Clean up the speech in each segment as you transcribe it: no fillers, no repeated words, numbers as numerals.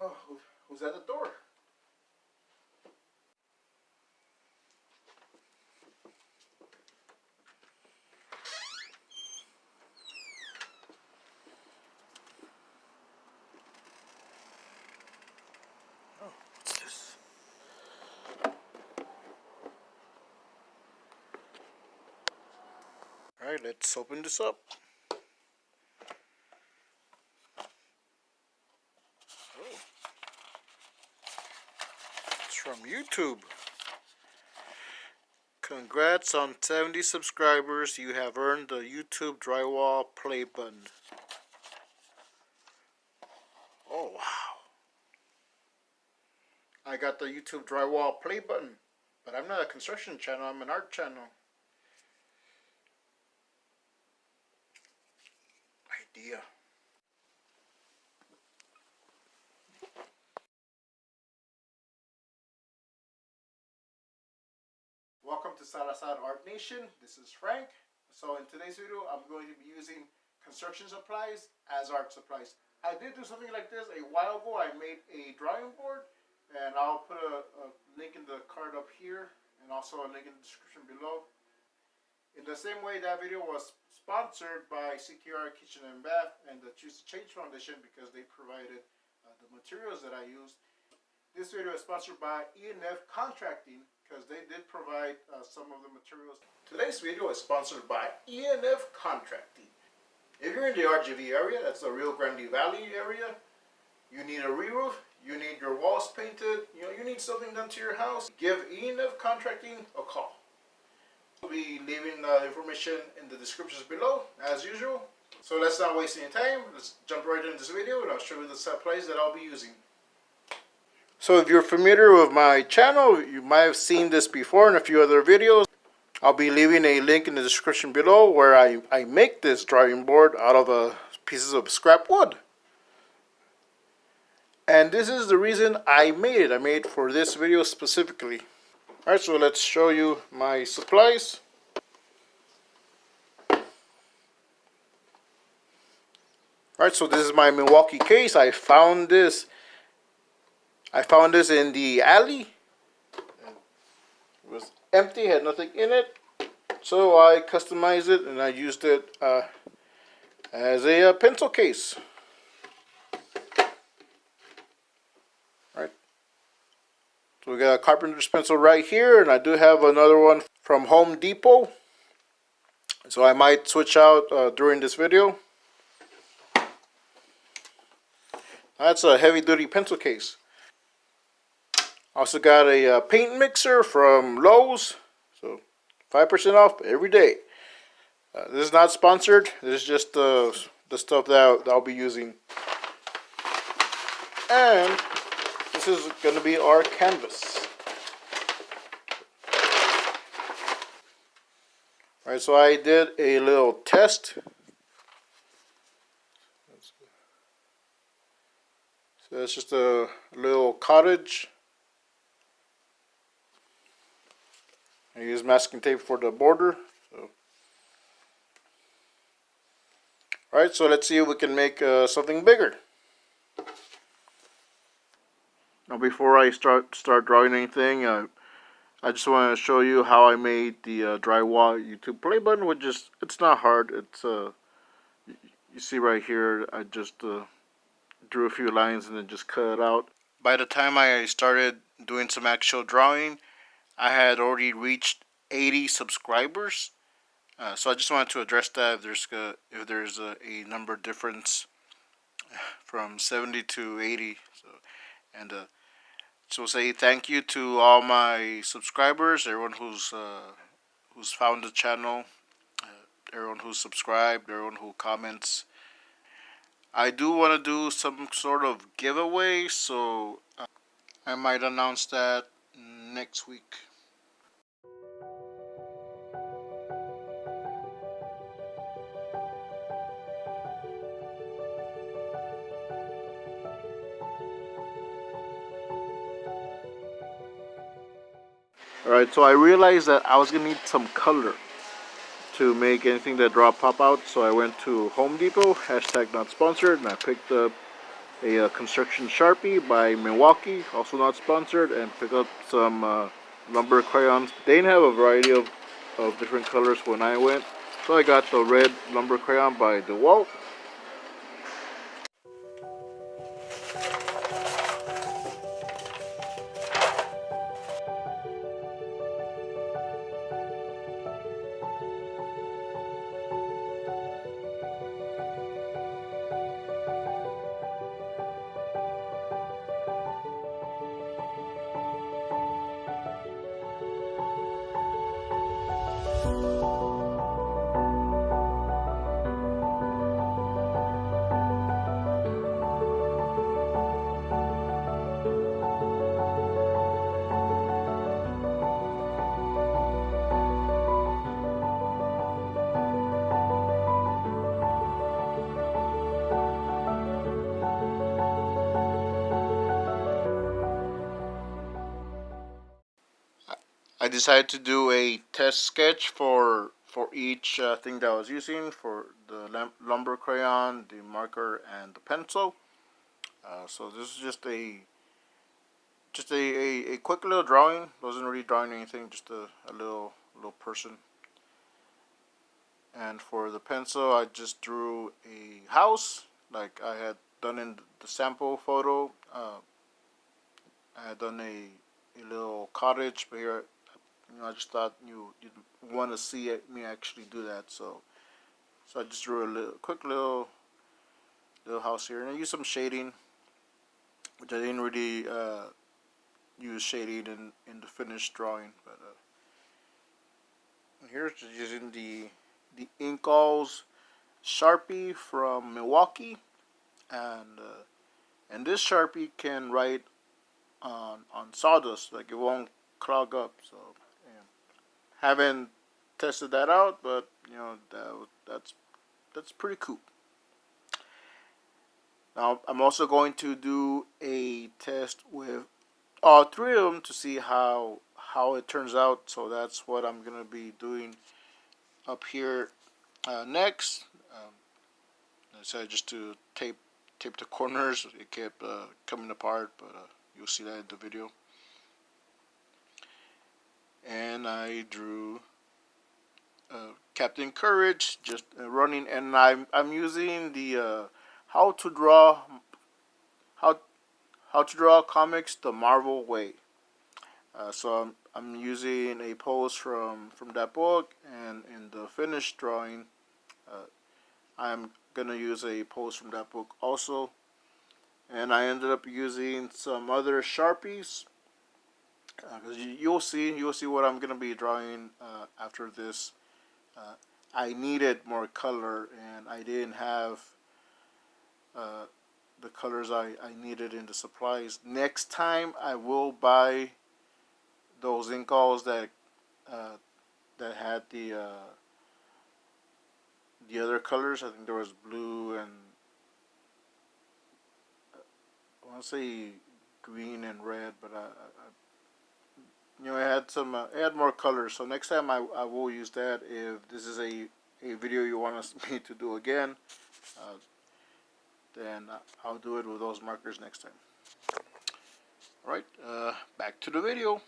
Oh, who's at the door? Oh, what's this? Alright, let's open this up. Oh. It's from YouTube. Congrats on 70 subscribers. You have earned the YouTube Drywall play button. Oh, wow. I got the YouTube Drywall play button. But I'm not a construction channel. I'm an art channel. Idea. Welcome to Salazar Art Nation. This is Frank. So in today's video, I'm going to be using construction supplies as art supplies. I did do something like this a while ago. I made a drawing board, and I'll put a link in the card up here, and also a link in the description below. In the same way, that video was sponsored by CTR Kitchen and Bath and the Choose to Change Foundation because they provided the materials that I used. This video is sponsored by E&F Contracting because they did provide some of the materials. Today's video is sponsored by E&F Contracting. If you're in the RGV area, that's the Rio Grande Valley area, you need a re-roof, you need your walls painted, you need something done to your house, give E&F Contracting a call. I'll be leaving information in the descriptions below, as usual. So let's not waste any time. Let's jump right into this video and I'll show you the supplies that I'll be using. So if you're familiar with my channel, you might have seen this before in a few other videos. I'll be leaving a link in the description below where I make this drawing board out of pieces of scrap wood. And this is the reason I made it. I made it for this video specifically. Alright, so let's show you my supplies. Alright, so this is my Milwaukee case. I found this in the alley. It was empty, had nothing in it. So I customized it and I used it as a pencil case. Alright. So we got a carpenter's pencil right here, and I do have another one from Home Depot. So I might switch out during this video. That's a heavy-duty pencil case. Also got a paint mixer from Lowe's. So 5% off every day. This is not sponsored. This is just the stuff that I'll be using. And this is going to be our canvas. Alright, so I did a little test. So it's just a little cottage. I use masking tape for the border. Alright, so let's see if we can make something bigger. Now before I start drawing anything, I just want to show you how I made the Drywall YouTube play button, which is, it's not hard. It's you see right here, I just drew a few lines and then just cut it out. By the time I started doing some actual drawing, I had already reached 80 subscribers. So I just wanted to address that if there's a number difference from 70 to 80. So say thank you to all my subscribers, everyone who's found the channel, everyone who's subscribed, everyone who comments. I do want to do some sort of giveaway, so I might announce that next week. Alright, so I realized that I was going to need some color to make anything that pop out. So I went to Home Depot, hashtag not sponsored, and I picked up a construction Sharpie by Milwaukee, also not sponsored, and pick up some lumber crayons. They didn't have a variety of different colors when I went, so I got the red lumber crayon by Drywall. I decided to do a test sketch for each thing that I was using, for the lumber crayon, the marker, and the pencil. So this is just a quick little drawing. Wasn't really drawing anything, just a little person. And for the pencil, I just drew a house like I had done in the sample photo. I had done a little cottage, but here, I just thought you'd want to see me actually do that. So I just drew a quick little house here, and I used some shading, which I didn't really use shading in the finished drawing. But here's just using the Ingalls Sharpie from Milwaukee, and this Sharpie can write on sawdust, like it won't clog up. So haven't tested that out, but that's pretty cool. Now I'm also going to do a test with all three of them to see how it turns out. So that's what I'm gonna be doing up here next. I decided just to tape the corners. It kept coming apart, but you'll see that in the video. And I drew Captain Courage just running, and I'm using the how to draw comics the Marvel way. So I'm using a pose from that book, and in the finished drawing, I'm gonna use a pose from that book also. And I ended up using some other Sharpies. Because you'll see what I'm gonna be drawing after this. I needed more color, and I didn't have the colors I needed in the supplies. Next time I will buy those Ingalls that had the other colors. I think there was blue and I want to say green and red, but it had more colors. So next time I will use that. If this is a video you want me to do again, then I'll do it with those markers next time. Alright, back to the video.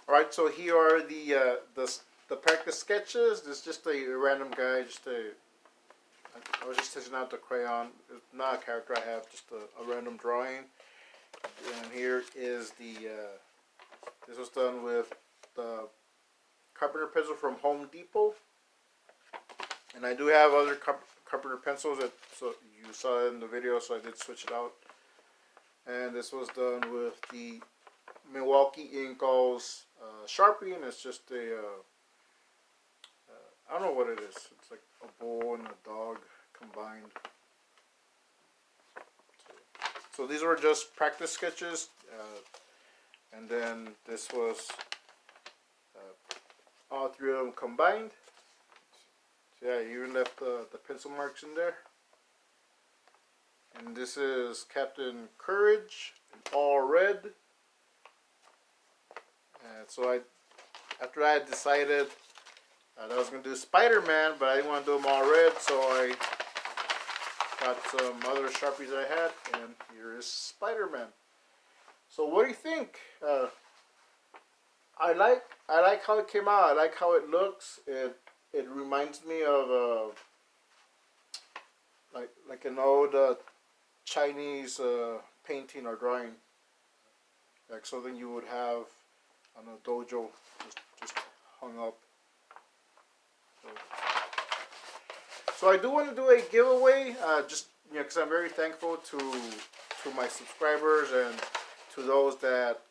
All right, so here are the practice sketches. This is just a random guy. I was just testing out the crayon. It's not a character I have, just a random drawing. And here is this was done with the carpenter pencil from Home Depot. And I do have other carpenter pencils that you saw in the video, so I did switch it out. And this was done with the Milwaukee Ingalls Sharpie, and it's just I don't know what it is. It's like a bull and a dog combined. So these were just practice sketches, and then this was all three of them combined. So yeah, you even left the pencil marks in there. And this is Captain Courage in all red. And so after I decided that I was going to do Spider-Man, but I didn't want to do them all red, so I got some other Sharpies I had, and here is Spider-Man. So what do you think? I like how it came out. I like how it looks. It reminds me of like an old Chinese painting or drawing, like something you would have on a dojo, just hung up. So I do want to do a giveaway, just because I'm very thankful to my subscribers and to those that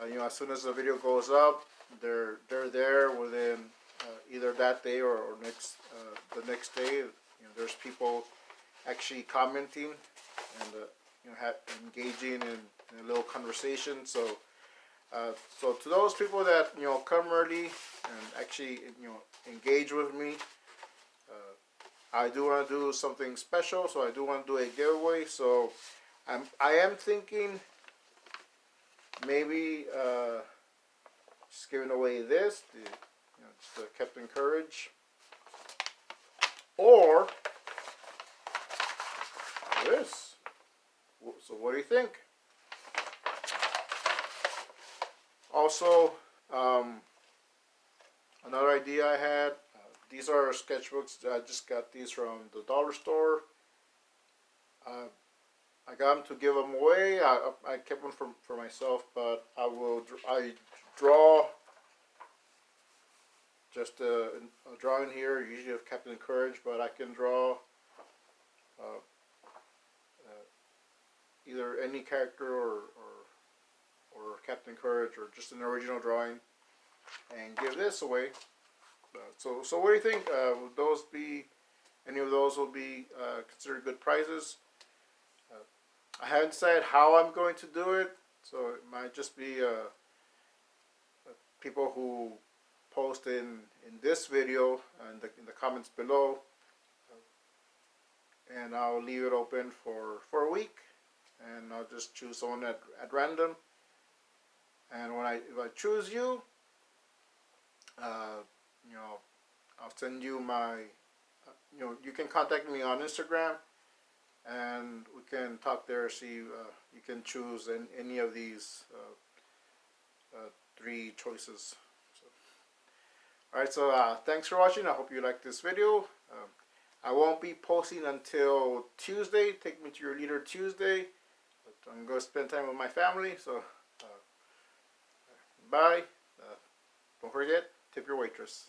as soon as the video goes up, they're there within either that day or the next day. There's people actually commenting and engaging in a little conversation. So to those people that come early and actually engage with me, I do want to do something special. So I do want to do a giveaway. So I am thinking maybe just giving away this, just the Captain Courage, or this. So what do you think? Also, another idea I had, these are sketchbooks. I just got these from the dollar store. I got them to give them away. I kept them for myself, but I draw just a drawing here, usually of Captain Courage, but I can draw either any character or Captain Courage, or just an original drawing, and give this away. So what do you think? Would those be, any of those will be considered good prizes? I haven't decided how I'm going to do it, so it might just be people who post in this video and in the comments below, and I'll leave it open for a week, and I'll just choose someone at random. And if I choose you, I'll send you my, you can contact me on Instagram, and we can talk there. See, you can choose any of these three choices. Alright, so thanks for watching. I hope you liked this video. I won't be posting until Tuesday. Take me to your leader Tuesday. But I'm going to spend time with my family. So, bye. Don't forget, tip your waitress.